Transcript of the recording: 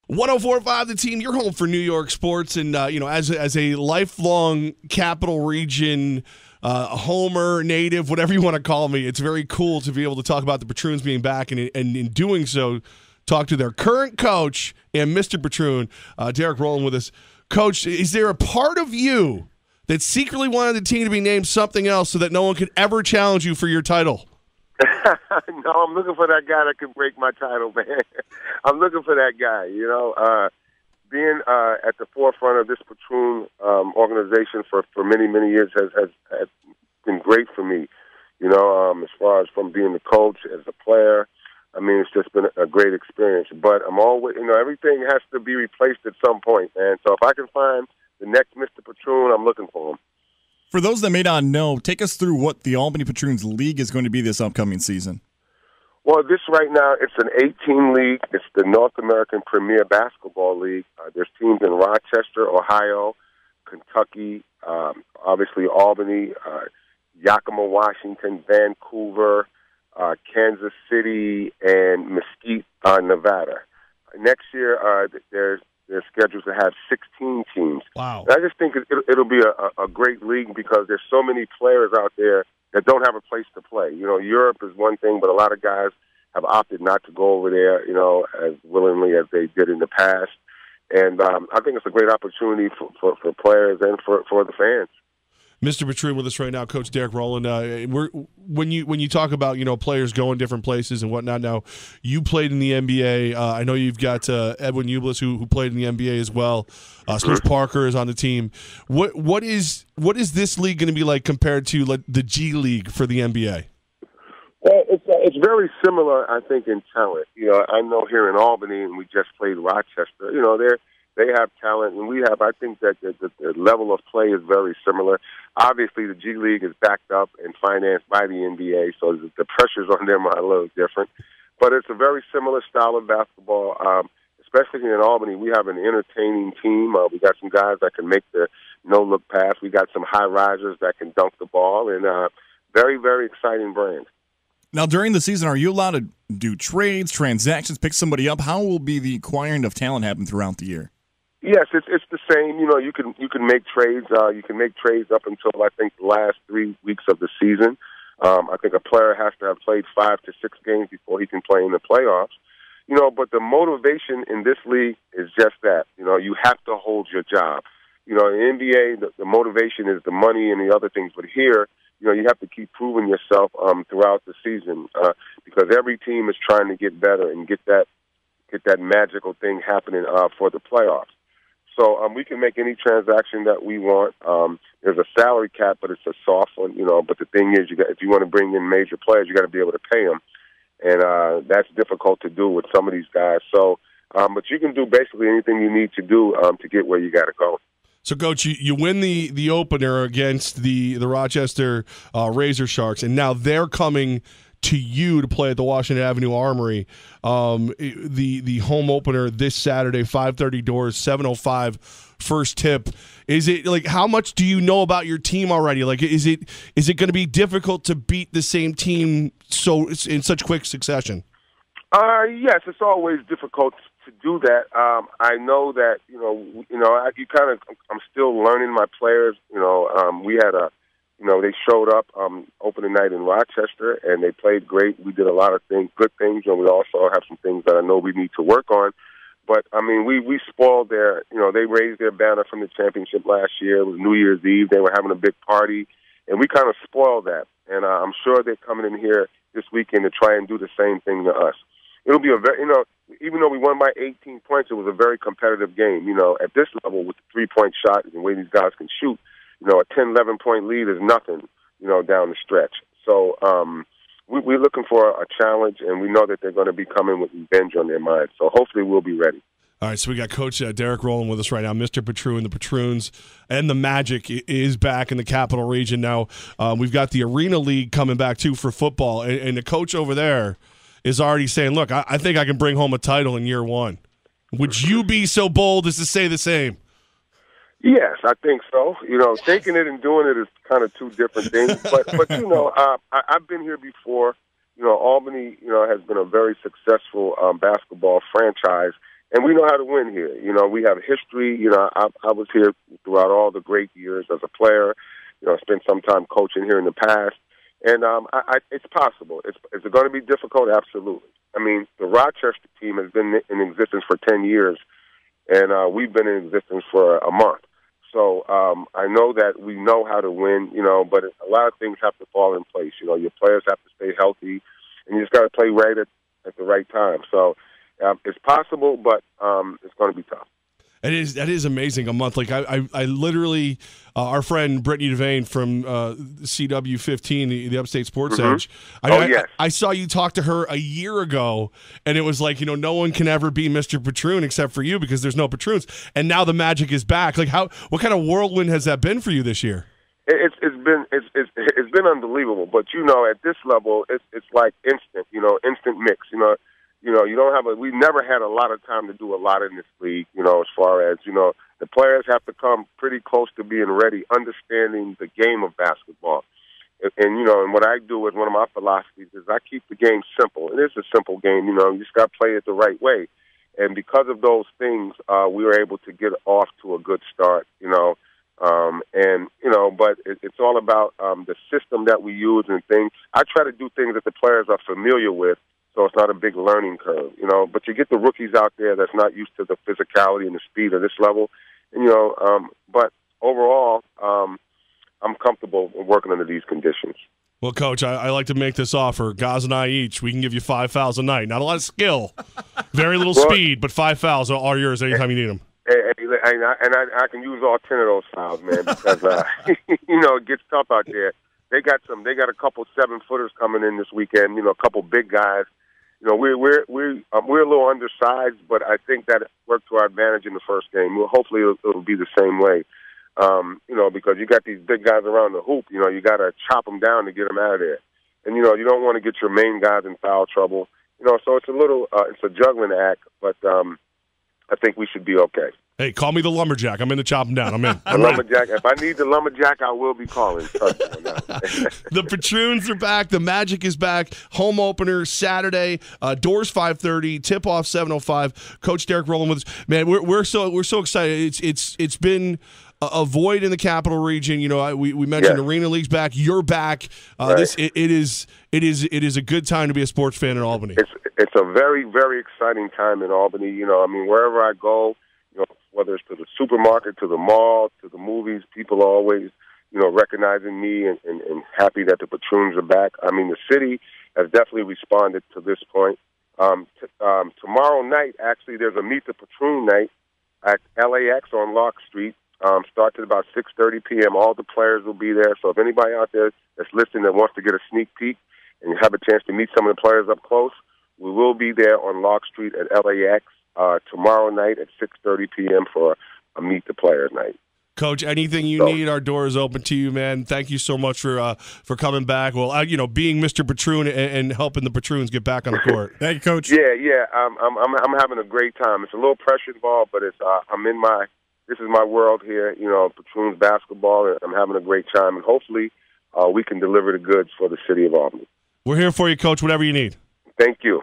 104.5 The Team, you're home for New York sports, and as a lifelong Capital Region homer, native, whatever you want to call me, it's very cool to be able to talk about the Patroons being back, and in doing so, talk to their current coach and Mr. Patroon, Derrick Rowland, with us. Coach, is there a part of you that secretly wanted the team to be named something else so that no one could ever challenge you for your title? No, I'm looking for that guy that can break my title, man. I'm looking for that guy. Being at the forefront of this Patroon organization for many, many years has been great for me. As far as from being the coach, as a player, I mean, it's just been a great experience. But I'm always, everything has to be replaced at some point, man. So if I can find the next Mr. Patroon, I'm looking for him. For those that may not know, take us through what the Albany Patroons League is going to be this upcoming season. Well, this right now, it's an 8-team league. It's the North American Premier Basketball League. There's teams in Rochester, Ohio, Kentucky, obviously Albany, Yakima, Washington, Vancouver, Kansas City, and Mesquite, Nevada. Next year, they're scheduled to have 16 teams. Wow. And I just think it'll be a great league because there's so many players out there that don't have a place to play. Europe is one thing, but a lot of guys have opted not to go over there, as willingly as they did in the past. And I think it's a great opportunity for players and for the fans. Mr. Patroon with us right now, Coach Derrick Rowland. When you talk about players going different places and whatnot. Now, you played in the NBA. I know you've got Edwin Ublis who played in the NBA as well. Smith Parker is on the team. What is this league going to be like compared to the G League for the NBA? Well, it's very similar, I think, in talent. I know here in Albany, and we just played Rochester. They have talent, and we have. I think that the level of play is very similar. Obviously, the G League is backed up and financed by the NBA, so the pressures on them are a little different. But it's a very similar style of basketball, especially here in Albany. We have an entertaining team. We got some guys that can make the no-look pass. We got some high-risers that can dunk the ball, and very, very exciting brand. Now, during the season, are you allowed to do trades, transactions, pick somebody up? How will be the acquiring of talent happen throughout the year? Yes, it's the same. You can make trades. You can make trades up until I think the last 3 weeks of the season. I think a player has to have played 5 to 6 games before he can play in the playoffs. But the motivation in this league is just that. You have to hold your job. In the NBA, the motivation is the money and the other things. But here, you have to keep proving yourself throughout the season because every team is trying to get better and get that magical thing happening for the playoffs. So we can make any transaction that we want. There's a salary cap, but it's a soft one, But the thing is, if you want to bring in major players, you got to be able to pay them, and that's difficult to do with some of these guys. So, but you can do basically anything you need to do to get where you got to go. So, Coach, you win the opener against the Rochester Razor Sharks, and now they're coming to you to play at the Washington Avenue Armory. The home opener this Saturday, 5:30 doors, 7:05 first tip. Is it how much do you know about your team already? Is it going to be difficult to beat the same team in such quick succession? Yes, it's always difficult to do that. I know that I'm still learning my players. We had they showed up opening night in Rochester, and they played great. We did a lot of good things, and we also have some things that I know we need to work on. But, I mean, we spoiled they raised their banner from the championship last year. It was New Year's Eve. They were having a big party, and we kind of spoiled that. And I'm sure they're coming in here this weekend to try and do the same thing to us. It'll be a very, even though we won by 18 points, it was a very competitive game. At this level with the three-point shot and the way these guys can shoot, a 10, 11-point lead is nothing, down the stretch. So we're looking for a challenge, and we know that they're going to be coming with revenge on their mind. So hopefully we'll be ready. All right, so we got Coach Derrick Rowland with us right now. Mr. Patroon, the Patroons, and the Magic is back in the Capital Region now. We've got the Arena League coming back, too, for football. And the coach over there is already saying, look, I think I can bring home a title in year one. Would you be so bold as to say the same? Yes, I think so. Thinking it and doing it is kind of two different things. But I've been here before. Albany, has been a very successful basketball franchise, And we know how to win here. You know, we have history. You know, I was here throughout all the great years as a player. You know, I spent some time coaching here in the past. And it's possible. Is it going to be difficult? Absolutely. I mean, the Rochester team has been in existence for 10 years, and we've been in existence for a month. So I know that we know how to win, you know, but a lot of things have to fall in place. You know, your players have to stay healthy, and you just got to play right at the right time. So it's possible, but it's going to be tough. That is amazing. A month, like I literally, our friend Brittany Devane from CW15, the Upstate Sports Edge. I saw you talk to her a year ago, and it was like, you know, no one can ever be Mr. Patroon except for you because there's no Patroons, and now the magic is back. Like, what kind of whirlwind has that been for you this year? It's been unbelievable. But you know, at this level, it's like instant. You know, instant mix. You know, you don't have we never had a lot of time to do a lot in this league, you know, as far as, you know, the players have to come pretty close to being ready, understanding the game of basketball. And you know, and what I do is one of my philosophies is I keep the game simple. It is a simple game, you know, you just got to play it the right way. And because of those things, we were able to get off to a good start, you know. And, you know, but it's all about the system that we use and things. I try to do things that the players are familiar with, so it's not a big learning curve, you know. But you get the rookies out there that's not used to the physicality and the speed of this level. And, you know, but overall, I'm comfortable working under these conditions. Well, Coach, I like to make this offer. Goz and I each, we can give you 5 fouls a night. Not a lot of skill, very little speed, but 5 fouls are yours anytime you need them. And I can use all 10 of those fouls, man, because, you know, it gets tough out there. They got a couple 7-footers coming in this weekend. You know, a couple big guys. You know, we're a little undersized, but I think that worked to our advantage in the first game. Well, hopefully it'll be the same way. You know, because you got these big guys around the hoop. You know, you got to chop them down to get them out of there. And you know, you don't want to get your main guys in foul trouble. You know, so it's a juggling act, but I think we should be okay. Hey, call me the lumberjack. I'm in to chop them down. I'm in. Lumberjack. If I need the lumberjack, I will be calling. The Patroons are back. The Magic is back. Home opener Saturday. Doors 5:30. Tip off 7:05. Coach Derrick Rowland with us. Man, we're so excited. It's been a void in the Capital Region. You know, we mentioned Arena League's back. You're back. Right. It is a good time to be a sports fan in Albany. It's a very, very exciting time in Albany. You know, I mean, wherever I go, you know, whether it's to the supermarket, to the mall, to the movies, people are always, you know, recognizing me and happy that the Patroons are back. I mean, the city has definitely responded to this point. Tomorrow night, actually, there's a Meet the Patroon night at LAX on Lock Street. Starts at about 6:30 p.m. All the players will be there. So if anybody out there that's listening that wants to get a sneak peek and have a chance to meet some of the players up close, we will be there on Lock Street at LAX tomorrow night at 6:30 p.m. for a Meet the Players night. Coach, anything you need, our door is open to you, man. Thank you so much for coming back. Well, you know, being Mr. Patroon and helping the Patroons get back on the court. Thank you, Coach. Yeah. I'm having a great time. It's a little pressure involved, but this is my world here. You know, Patroons basketball, and I'm having a great time. And hopefully, we can deliver the goods for the city of Albany. We're here for you, Coach. Whatever you need. Thank you.